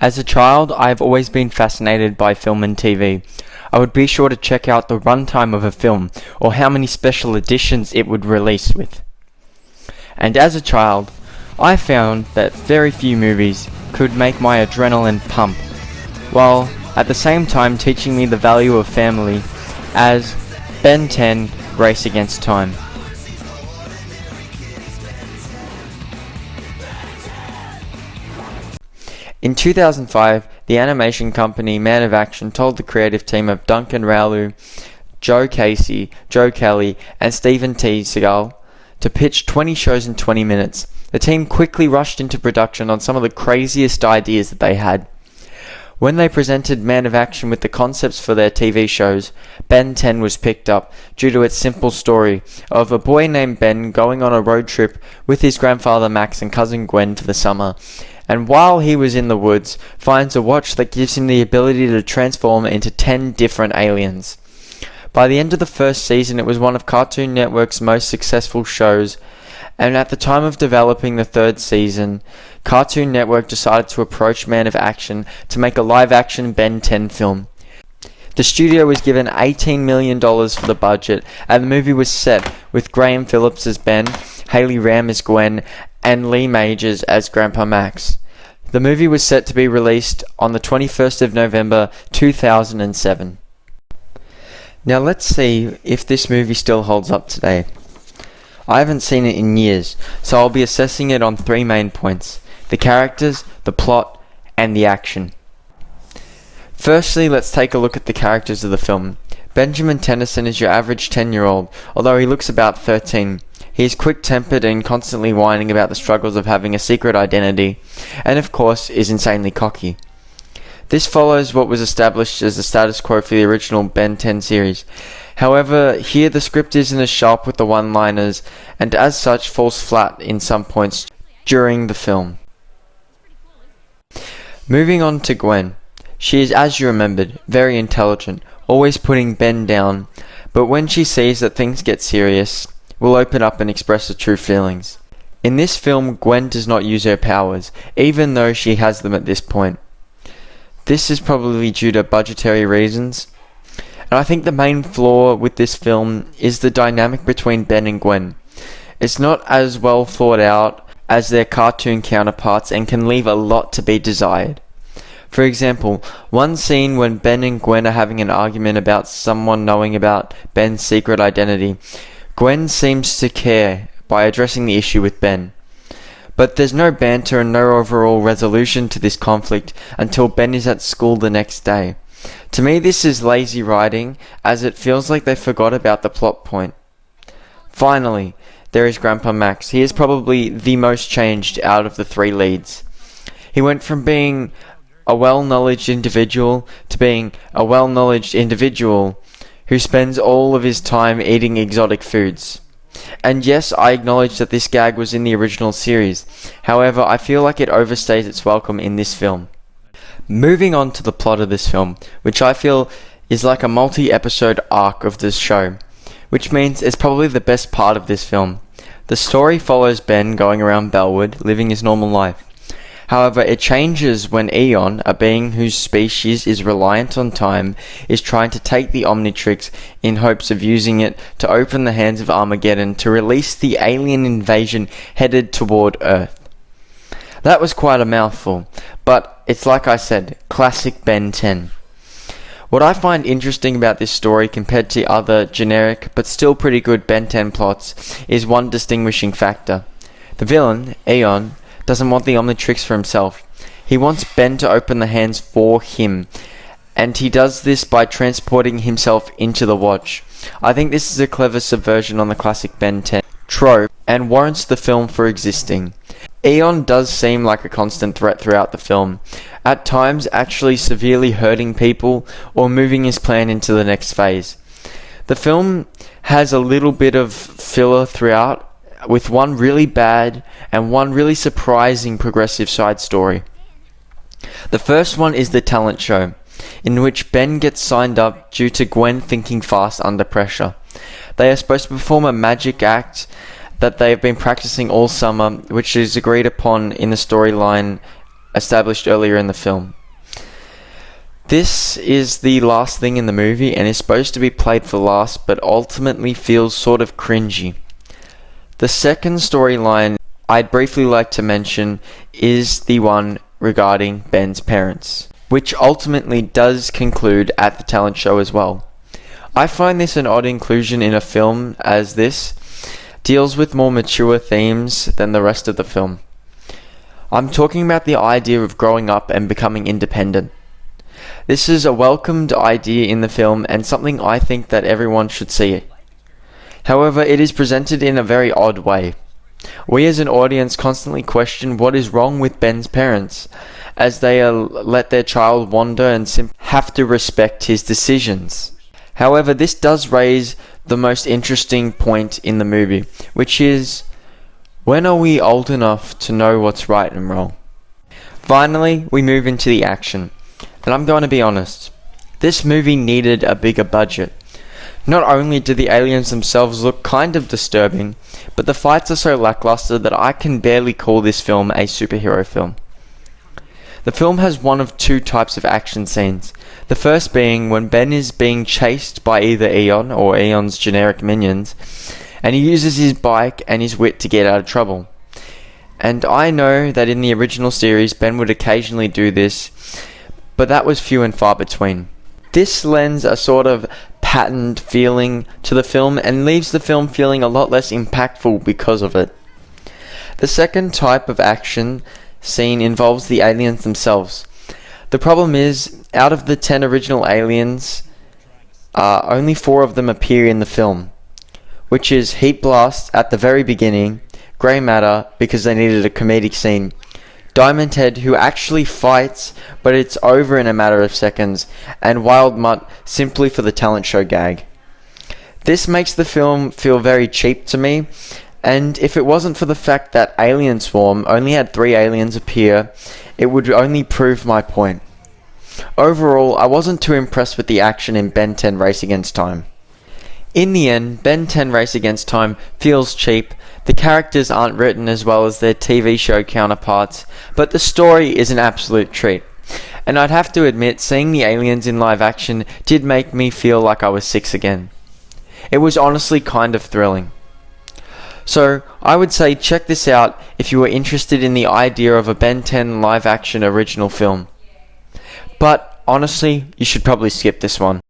As a child, I have always been fascinated by film and TV. I would be sure to check out the runtime of a film, or how many special editions it would release with. And as a child, I found that very few movies could make my adrenaline pump, while at the same time teaching me the value of family, as Ben 10 Race Against Time. In 2005, the animation company Man of Action told the creative team of Duncan Raoul, Joe Casey, Joe Kelly, and Steven T. Seagal to pitch 20 shows in 20 minutes. The team quickly rushed into production on some of the craziest ideas that they had. When they presented Man of Action with the concepts for their TV shows, Ben 10 was picked up due to its simple story of a boy named Ben going on a road trip with his grandfather Max and cousin Gwen for the summer, and while he was in the woods, finds a watch that gives him the ability to transform into 10 different aliens. By the end of the first season, it was one of Cartoon Network's most successful shows, and at the time of developing the third season, Cartoon Network decided to approach Man of Action to make a live-action Ben 10 film. The studio was given $18 million for the budget, and the movie was set with Graham Phillips as Ben, Haley Rahm as Gwen, and Lee Majors as Grandpa Max. The movie was set to be released on the 21st of November 2007. Now let's see if this movie still holds up today. I haven't seen it in years, so I'll be assessing it on 3 main points: the characters, the plot, and the action. Firstly, let's take a look at the characters of the film. Benjamin Tennyson is your average 10-year-old, although he looks about 13. He is quick-tempered and constantly whining about the struggles of having a secret identity, and of course is insanely cocky. This follows what was established as the status quo for the original Ben 10 series. However, here the script isn't as sharp with the one-liners, and as such falls flat in some points during the film. Moving on to Gwen. She is, as you remembered, very intelligent, always putting Ben down, but when she sees that things get serious, will open up and express her true feelings. In this film, Gwen does not use her powers, even though she has them at this point. This is probably due to budgetary reasons, and I think the main flaw with this film is the dynamic between Ben and Gwen. It's not as well thought out as their cartoon counterparts and can leave a lot to be desired. For example, one scene when Ben and Gwen are having an argument about someone knowing about Ben's secret identity, Gwen seems to care by addressing the issue with Ben. But there's no banter and no overall resolution to this conflict until Ben is at school the next day. To me, this is lazy writing, as it feels like they forgot about the plot point. Finally, there is Grandpa Max. He is probably the most changed out of the 3 leads. He went from being a well-knowledged individual to being a well-knowledged individual who spends all of his time eating exotic foods. And yes, I acknowledge that this gag was in the original series. However, I feel like it overstays its welcome in this film. Moving on to the plot of this film, which I feel is like a multi-episode arc of this show, which means it's probably the best part of this film. The story follows Ben going around Bellwood, living his normal life. However, it changes when Eon, a being whose species is reliant on time, is trying to take the Omnitrix in hopes of using it to open the hands of Armageddon to release the alien invasion headed toward Earth. That was quite a mouthful, but it's like I said, classic Ben 10. What I find interesting about this story compared to other generic but still pretty good Ben 10 plots is one distinguishing factor. The villain, Eon, doesn't want the Omnitrix for himself. He wants Ben to open the hands for him, and he does this by transporting himself into the watch. I think this is a clever subversion on the classic Ben 10 trope, and warrants the film for existing. Eon does seem like a constant threat throughout the film, at times actually severely hurting people or moving his plan into the next phase. The film has a little bit of filler throughout, with one really bad and one really surprising progressive side story. The first one is the talent show, in which Ben gets signed up due to Gwen thinking fast under pressure. They are supposed to perform a magic act that they have been practicing all summer, which is agreed upon in the storyline established earlier in the film. This is the last thing in the movie and is supposed to be played for last, but ultimately feels sort of cringy. The second storyline I'd briefly like to mention is the one regarding Ben's parents, which ultimately does conclude at the talent show as well. I find this an odd inclusion in a film, as this deals with more mature themes than the rest of the film. I'm talking about the idea of growing up and becoming independent. This is a welcomed idea in the film and something I think that everyone should see. However, it is presented in a very odd way. We as an audience constantly question what is wrong with Ben's parents, as they let their child wander and simply have to respect his decisions. However, this does raise the most interesting point in the movie, which is, when are we old enough to know what's right and wrong? Finally, we move into the action. And I'm going to be honest, this movie needed a bigger budget. Not only do the aliens themselves look kind of disturbing, but the fights are so lackluster that I can barely call this film a superhero film. The film has one of two types of action scenes. The first being when Ben is being chased by either Eon or Eon's generic minions, and he uses his bike and his wit to get out of trouble. And I know that in the original series Ben would occasionally do this, but that was few and far between. This lends a sort of patterned feeling to the film and leaves the film feeling a lot less impactful because of it. The second type of action scene involves the aliens themselves. The problem is, out of the 10 original aliens, only 4 of them appear in the film, which is Heat Blast at the very beginning, Grey Matter because they needed a comedic scene, Diamond Head who actually fights but it's over in a matter of seconds, and Wild Mutt simply for the talent show gag. This makes the film feel very cheap to me, and if it wasn't for the fact that Alien Swarm only had 3 aliens appear, it would only prove my point. Overall, I wasn't too impressed with the action in Ben 10 Race Against Time. In the end, Ben 10 Race Against Time feels cheap, the characters aren't written as well as their TV show counterparts, but the story is an absolute treat. And I'd have to admit, seeing the aliens in live action did make me feel like I was 6 again. It was honestly kind of thrilling. So, I would say check this out if you were interested in the idea of a Ben 10 live action original film. But, honestly, you should probably skip this one.